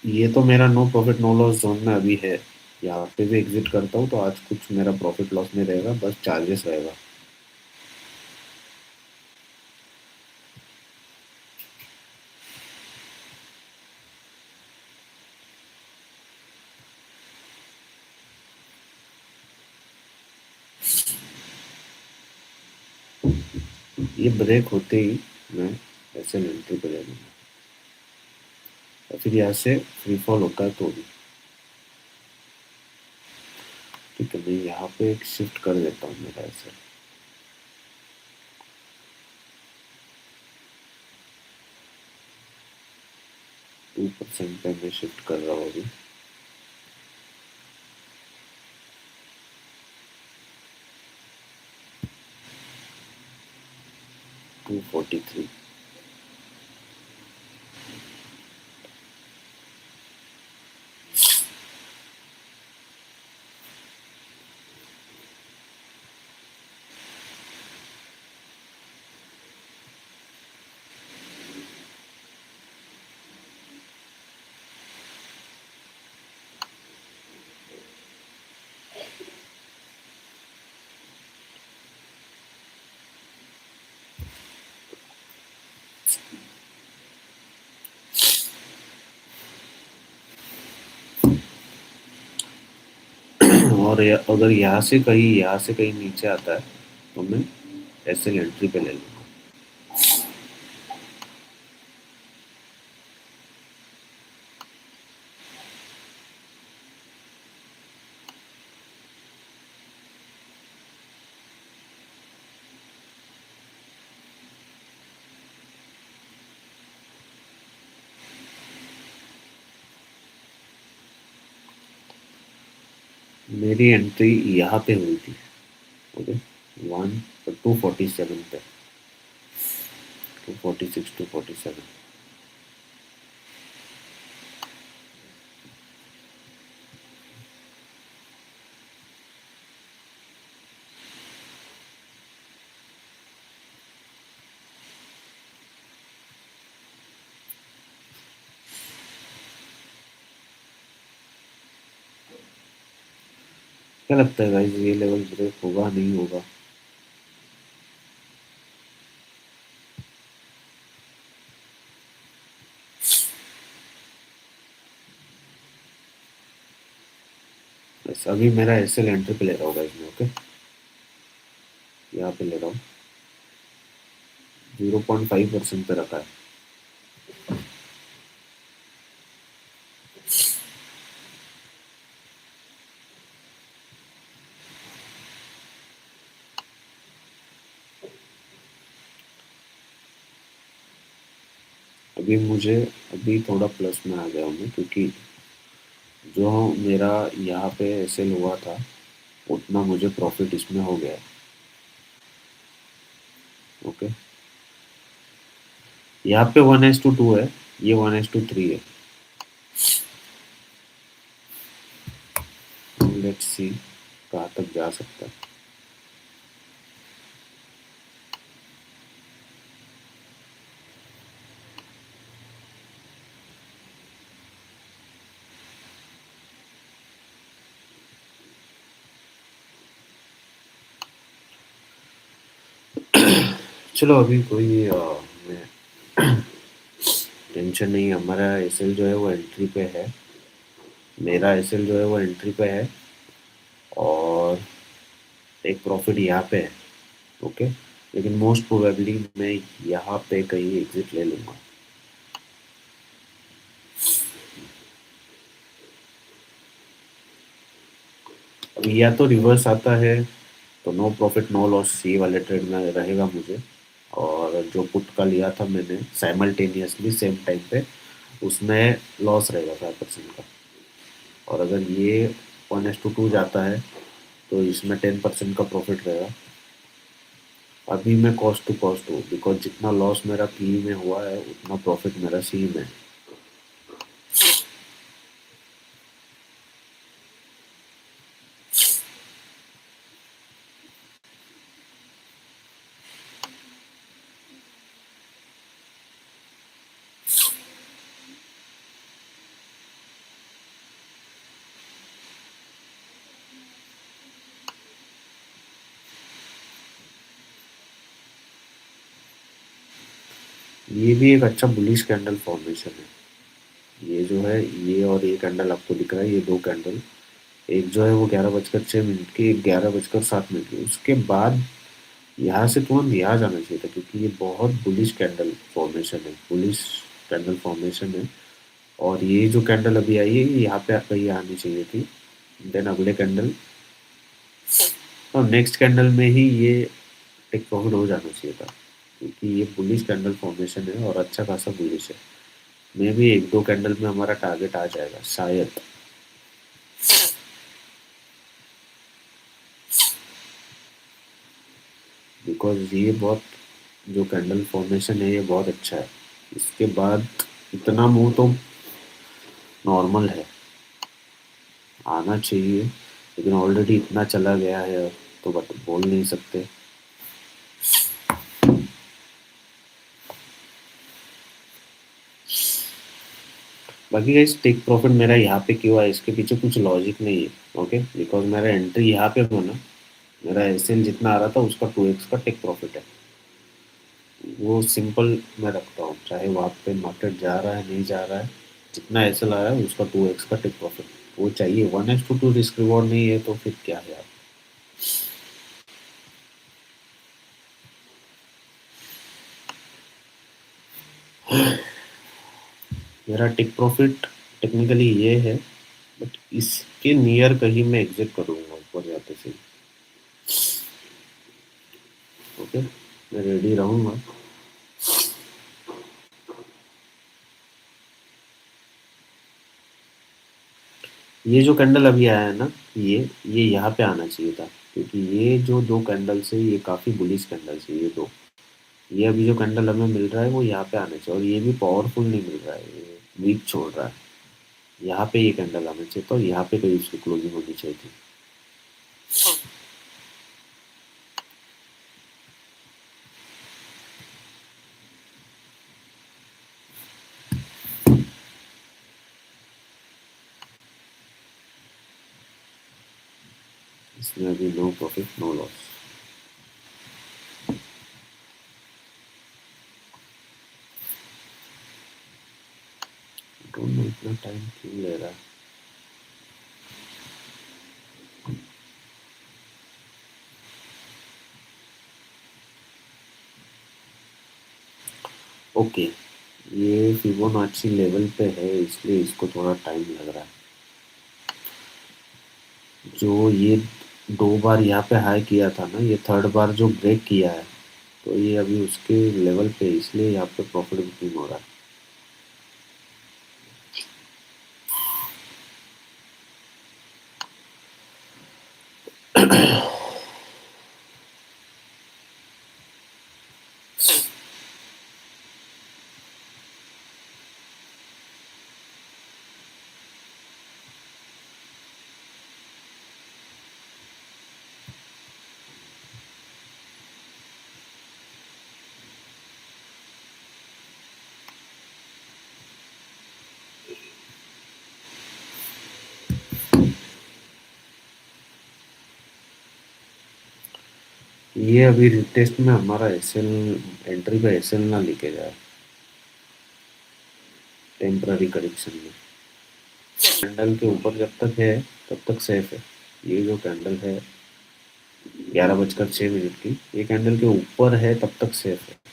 ये तो मेरा no profit no loss zone में अभी है। यहाँ पे भी एग्जिट करता हूँ तो आज कुछ मेरा प्रॉफिट लॉस नहीं रहेगा, बस चार्जेस रहेगा। ये ब्रेक होते ही मैं ऐसे एंट्री पे ले लूंगा, और फिर यहाँ से फ्री फॉल होता है तो भी ठीक है। मैं यहाँ पे एक शिफ्ट कर देता हूँ मेरा ऐसे 2% पे मैं शिफ्ट कर रहा हूँ अभी। 243। और अगर यहाँ से कहीं नीचे आता है तो मैं ऐसे एंट्री पे ले लूंगा। मेरी एंट्री यहाँ पे हुई थी, ओके, 247 पे, 246 247। क्या लगता है गाइस, ये लेवल ब्रेक होगा नहीं होगा? बस अभी मेरा एसएल एंट्री पे ले रहा हूँ गाइस मैं, ओके। यहाँ पे ले रहा हूँ, 0.5% पे रखा है। अभी मुझे, अभी थोड़ा प्लस में आ गया हूँ मैं, क्योंकि जो मेरा यहाँ पे एसएल हुआ था उतना मुझे प्रॉफिट इसमें हो गया है, ओके। यहाँ पे 1:2 है, ये 1:3 है। लेट्स सी कहाँ तक जा सकता है। चलो अभी कोई टेंशन नहीं है। हमारा एसएल जो है वो एंट्री पे है, मेरा एसएल जो है वो एंट्री पे है, और एक प्रॉफिट यहाँ पे है, ओके। लेकिन मोस्ट प्रोबेबली मैं यहाँ पे कहीं एग्जिट ले लूँगा। अब या तो रिवर्स आता है तो नो प्रॉफिट नो लॉस सी वाले ट्रेड में रहेगा मुझे, और जो पुट का लिया था मैंने साइमल्टेनियसली सेम टाइम पे, उसमें लॉस रहेगा 5% का। और अगर ये 1:2 जाता है तो इसमें 10% का प्रॉफिट रहेगा। अभी मैं कॉस्ट टू कॉस्ट हूँ, बिकॉज जितना लॉस मेरा पी में हुआ है उतना प्रॉफिट मेरा सी में है। ये भी एक अच्छा बुलिश कैंडल फॉर्मेशन है। ये जो है, ये और ये कैंडल आपको दिख रहा है, ये दो कैंडल, एक जो है वो 11:06 की, एक 11:07 की, उसके बाद यहाँ से तुरंत यहाँ जाना चाहिए था, क्योंकि ये बहुत बुलिश कैंडल फॉर्मेशन है, बुलिश कैंडल फॉर्मेशन है। और ये जो कैंडल अभी आई है ये यहाँ पे कहीं आनी चाहिए थी। देन अगले कैंडल और नेक्स्ट कैंडल में ही ये टेक प्रॉफिट हो जाना चाहिए था, क्योंकि ये बुलिश कैंडल फॉर्मेशन है और अच्छा खासा बुलिश है। मे भी एक दो कैंडल में हमारा टारगेट आ जाएगा शायद। बिकॉज ये बहुत, जो कैंडल फॉर्मेशन है ये बहुत अच्छा है। इसके बाद इतना मुंह तो नॉर्मल है, आना चाहिए, लेकिन ऑलरेडी इतना चला गया है तो बट बोल नहीं सकते। बाकी गाइस टेक प्रॉफिट मेरा यहाँ पे क्यों है, इसके पीछे कुछ लॉजिक नहीं है, ओके। बिकॉज मेरा एंट्री यहाँ पे बना, मेरा एसएल जितना आ रहा था उसका 2x का टेक प्रॉफिट है। वो सिंपल मैं रखता हूँ, चाहे वहाँ पे मार्केट जा रहा है नहीं जा रहा है, जितना एसएल आ रहा है उसका 2x का टेक प्रॉफिट वो चाहिए। 1:2 रिस्क रिवॉर्ड नहीं है तो फिर क्या है यार। मेरा टेक प्रॉफिट टेक्निकली ये है, बट इसके नियर कहीं मैं एग्जिट करूंगा ऊपर जाते से, ओके। मैं रेडी रहूंगा। ये जो कैंडल अभी आया है ना, ये यहाँ पे आना चाहिए था, क्योंकि ये जो दो कैंडल्स है ये काफ़ी बुलिश कैंडल्स है ये दो। ये अभी जो कैंडल हमें मिल रहा है वो यहाँ पे आना चाहिए, और ये भी पावरफुल नहीं मिल रहा है, ये वीक छोड़ रहा है। यहाँ पे ये कैंडल आना चाहिए, तो यहाँ पे कहीं इसकी क्लोजिंग होनी चाहिए थी। इसमें अभी no profit no loss. Don't know इतना टाइम क्यों ले रहा है। ओके, ये फिबोनाची लेवल पे है इसलिए इसको थोड़ा टाइम लग रहा है। जो ये 2 बार यहाँ पे हाई किया था ना, ये थर्ड बार जो ब्रेक किया है, तो ये अभी उसके लेवल पे इसलिए यहाँ पे प्रॉफिट बुकिंग हो रहा है। ये अभी रिटेस्ट में हमारा एसएल एंट्री पे एसएल ना लेके जाए टेम्पररी करेक्शन में। कैंडल के ऊपर जब तक है तब तक सेफ है। ये जो कैंडल है 11:06 की, ये कैंडल के ऊपर है तब तक सेफ है।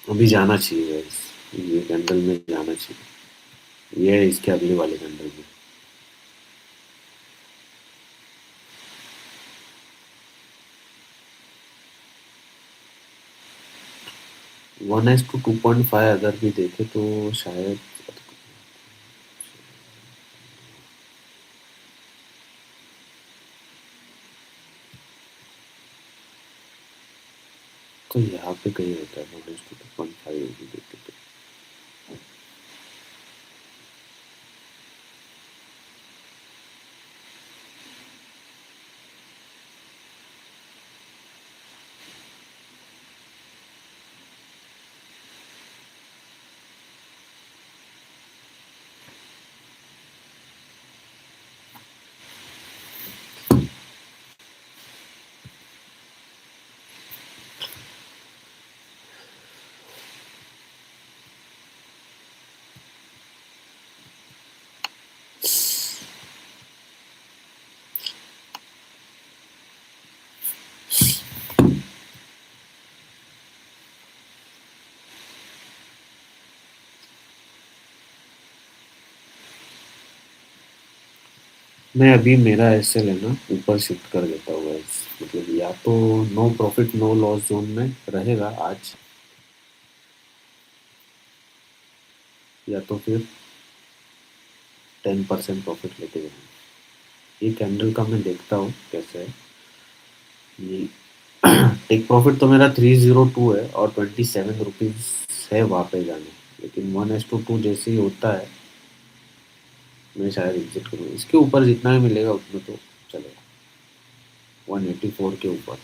अभी जाना चाहिए guys, ये कैंडल में जाना चाहिए। ये है इसके अगले वाले कैंडल में। 1:2.5 अगर भी देखे तो शायद। तो यहाँ पे कहीं होता है 1:2.5 भी देखे तो। मैं अभी मेरा एसएल है ना ऊपर शिफ्ट कर देता हूँ guys। मतलब या तो no profit no loss zone में रहेगा आज, या तो फिर 10% प्रॉफिट लेके जाएंगे। ये कैंडल का मैं देखता हूँ कैसे है। ये टेक प्रॉफिट तो मेरा 302 है और 27 रुपीज है वहाँ पे जाने। लेकिन 1:2 जैसे ही होता है मैं शायद एग्जिट करूँ। इसके ऊपर जितना भी मिलेगा उतना तो चलेगा। 184 के ऊपर।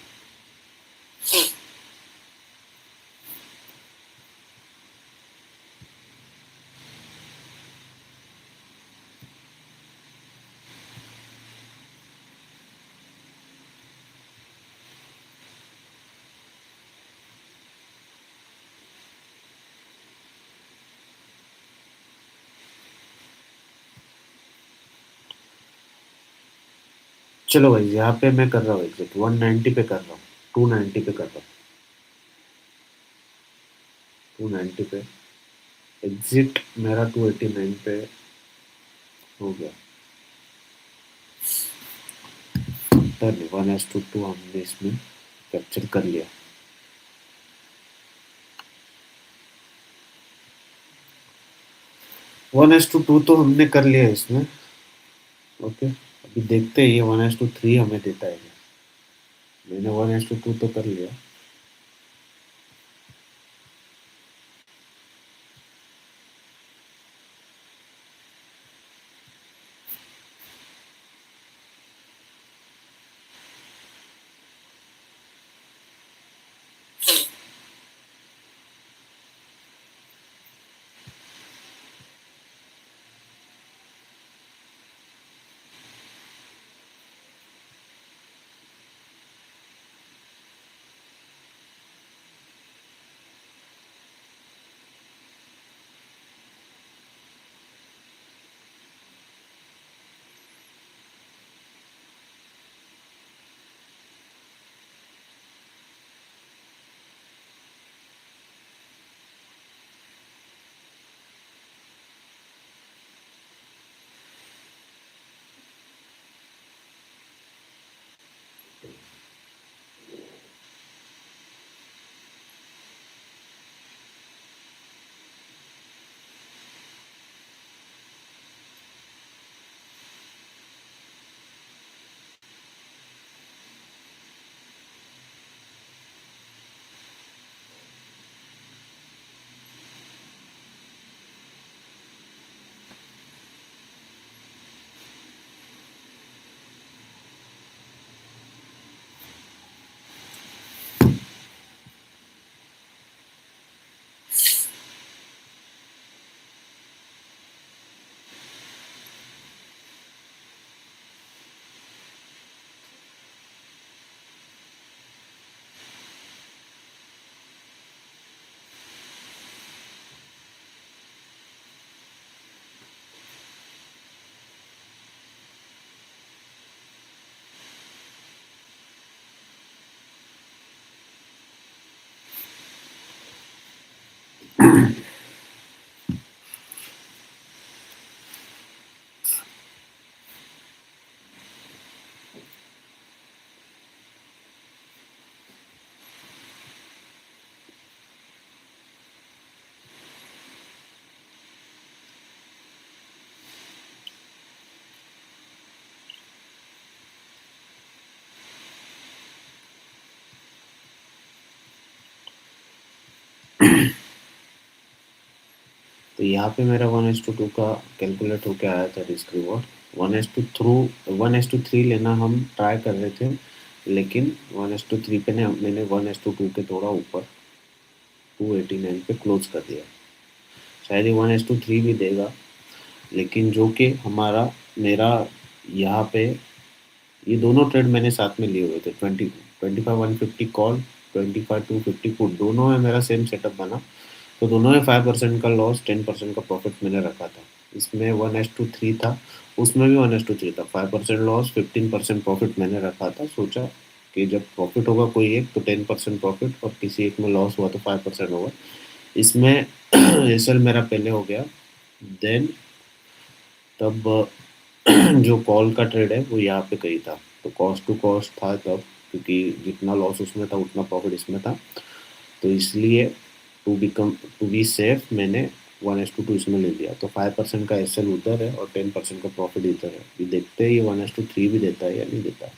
चलो भाई, यहाँ पे मैं कर रहा हूँ एग्जिट, 190 पे कर रहा हूँ, 290 पे कर रहा हूँ, 290 पे एग्जिट मेरा 289 पे हो गया। डन, 1:2 हमने इसमें कैप्चर कर लिया। 1:2 तो हमने कर लिया इसमें। ओके, अभी देखते हैं ये 1:3 हमें देता है क्या। मैंने 1:2 तो कर लिया। तो यहाँ पे मेरा 1:2 का कैलकुलेट होके आया था रिस्क रिवॉर्ड। 1:3 लेना हम ट्राई कर रहे थे, लेकिन 1:3 पे ने मैंने 1:2 के थोड़ा ऊपर 289 पे क्लोज कर दिया। शायद ये 1:3 भी देगा, लेकिन जो कि हमारा मेरा यहाँ पे ये दोनों ट्रेड मैंने साथ में लिए हुए थे। 25 150 कॉल, 25 250 पुट, दोनों में मेरा सेम सेटअप बना। तो दोनों में 5% का लॉस, 10% का प्रॉफिट मैंने रखा था। इसमें 1:3 था, उसमें भी 1:3 था। 5% लॉस, 15% प्रॉफिट मैंने रखा था। सोचा कि जब प्रॉफिट होगा कोई एक तो 10% प्रॉफिट, और किसी एक में लॉस हुआ तो 5% होगा। इसमें एसएल मेरा पहले हो गया। देन तब जो कॉल का ट्रेड है वो यहाँ पे कही था, तो कॉस्ट टू कॉस्ट था तब, क्योंकि जितना लॉस उसमें था उतना प्रॉफिट इसमें था। तो इसलिए टू बी सेफ मैंने 1:2 इसमें ले लिया। तो 5% का एसएल उधर है और 10% का प्रॉफिट इधर है। अभी देखते हैं ये 1:3 भी देता है या नहीं देता।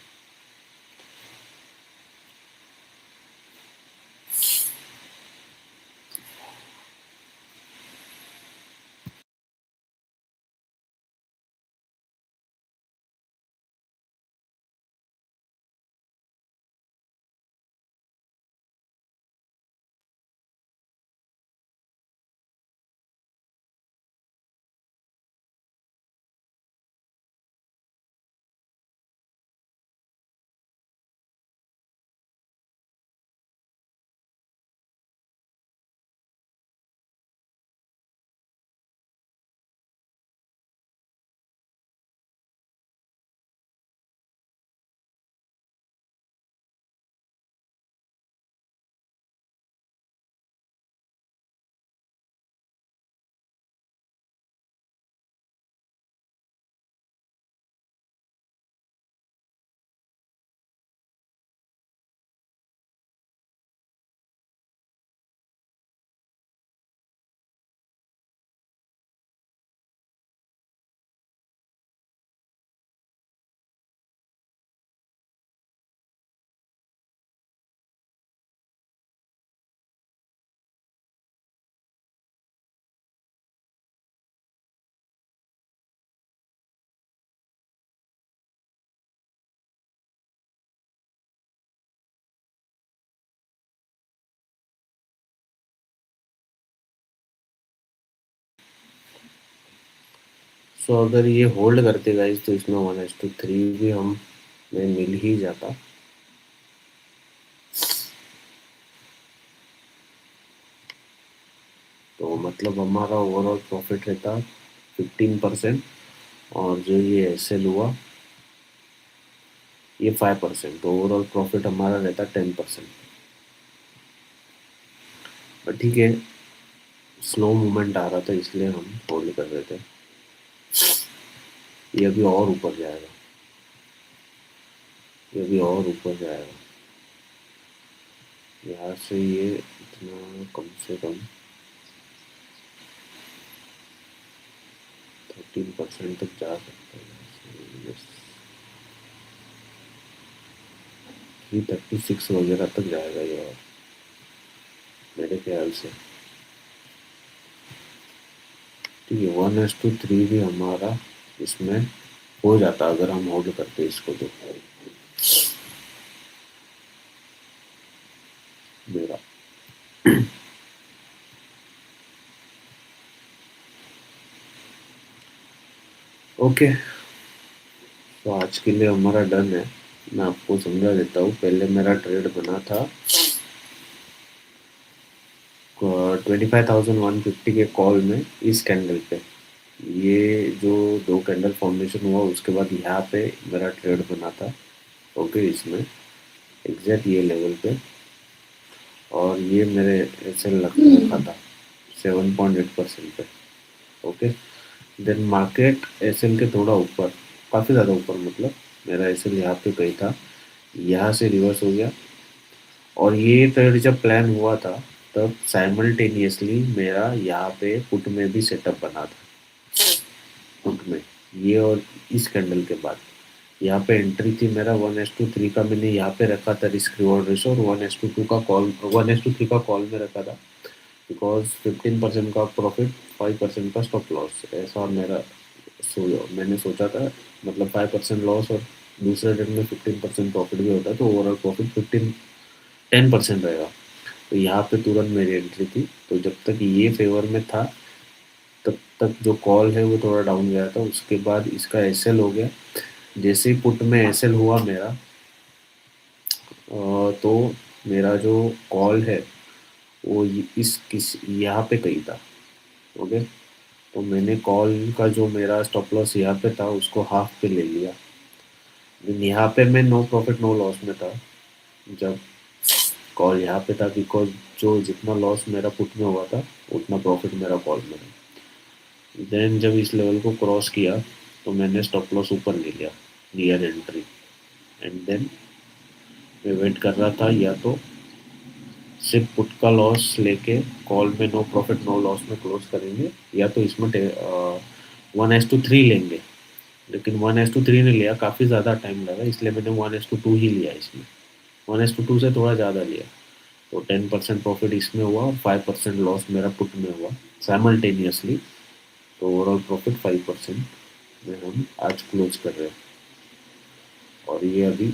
सो अगर ये होल्ड करते गाइस तो इसमें 1:3 भी हम में मिल ही जाता। तो मतलब हमारा ओवरऑल प्रॉफिट रहता 15%, और जो ये एसएल हुआ ये 5%, तो ओवरऑल प्रॉफिट हमारा रहता 10%। बट ठीक है, स्लो मूवमेंट आ रहा था इसलिए हम होल्ड कर रहे थे। ये अभी और ऊपर जाएगा, ये अभी और ऊपर जाएगा। यहाँ से ये इतना कम से कम 13% तक जा सकता है। 336 वगैरह तक जाएगा ये, और मेरे ख्याल से। ठीक है, 1:3 भी हमारा इसमें हो जाता अगर हम होल्ड करते इसको तो। मेरा ओके, तो आज के लिए हमारा डन है। मैं आपको समझा देता हूँ। पहले मेरा ट्रेड बना था 25,150 के कॉल में इस कैंडल पे। ये जो दो कैंडल फॉर्मेशन हुआ उसके बाद यहाँ पे मेरा ट्रेड बना था। ओके, इसमें एग्जैक्ट ये लेवल पे, और ये मेरे ऐसे रखा था 7.8% पे। ओके, देन मार्केट एसएल के थोड़ा ऊपर, काफ़ी ज़्यादा ऊपर, मतलब मेरा एसएल यहाँ पे कहीं था, यहाँ से रिवर्स हो गया। और ये ट्रेड जब प्लान हुआ था तब साइमल्टेनियसली मेरा यहाँ पे पुट में भी सेटअप बना था। पुट में ये, और इस कैंडल के बाद यहाँ पे एंट्री थी मेरा 1:3 का, मैंने यहाँ पे रखा था रिस्क रिवॉर्ड रेशो, और 1:2 का कॉल, 1:3 का कॉल में रखा था। बिकॉज 15% का प्रॉफिट, 5% का स्टॉप लॉस, ऐसा मेरा मैंने सोचा था। मतलब 5% लॉस और दूसरे दिन में 15% प्रॉफिट भी होता है, तो ओवरऑल प्रॉफिट 10% रहेगा। तो यहाँ पे तुरंत मेरी एंट्री थी। तो जब तक ये फेवर में था तब तक जो कॉल है वो थोड़ा डाउन गया था। उसके बाद इसका एसएल हो गया। जैसे ही पुट में एसएल हुआ मेरा, तो मेरा जो कॉल है वो इस किस यहाँ पे कहीं था। ओके, तो मैंने कॉल का जो मेरा स्टॉप लॉस यहाँ पे था उसको हाफ पे ले लिया। लेकिन यहाँ पे मैं नो प्रॉफिट नो लॉस में था जब कॉल यहाँ पे था, बिकॉज जो जितना लॉस मेरा पुट में हुआ था उतना प्रॉफिट मेरा कॉल में था। देन जब इस लेवल को क्रॉस किया तो मैंने स्टॉप लॉस ऊपर ले लिया, नियर एंट्री। एंड देन मैं वेट कर रहा था, या तो सिर्फ पुट का लॉस लेके कॉल में नो प्रॉफिट नो लॉस में क्लोज करेंगे, या तो इसमें 1:3 लेंगे। लेकिन 1:3 ने लिया, काफ़ी ज़्यादा टाइम लगा, इसलिए मैंने 1:2 ही लिया इसमें। 1:2 से थोड़ा ज़्यादा लिया, तो 10% प्रॉफिट इसमें हुआ और 5% लॉस मेरा पुट में हुआ साइमल्टेनियसली। तो ओवरऑल प्रॉफिट 5% में हम आज क्लोज कर रहे हैं। और ये अभी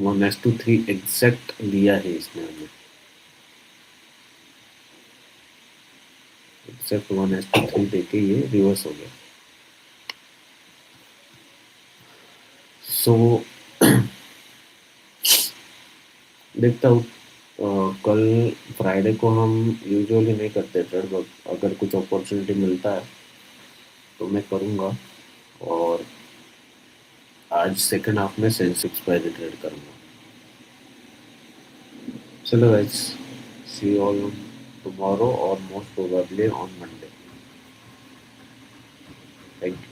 1:3 एग्जैक्ट लिया है इसमें हमने, एग्जैक्ट 1:3 देके ये रिवर्स हो गया। सो देखता हूँ, कल फ्राइडे को हम यूजुअली नहीं करते ट्रेड, बट अगर कुछ अपॉर्चुनिटी मिलता है तो मैं करूँगा। और आज सेकंड हाफ में सेंसेक्स बाय ट्रेड करूँगा। चलो guys, see you all tomorrow और most probably on Monday. Thank you.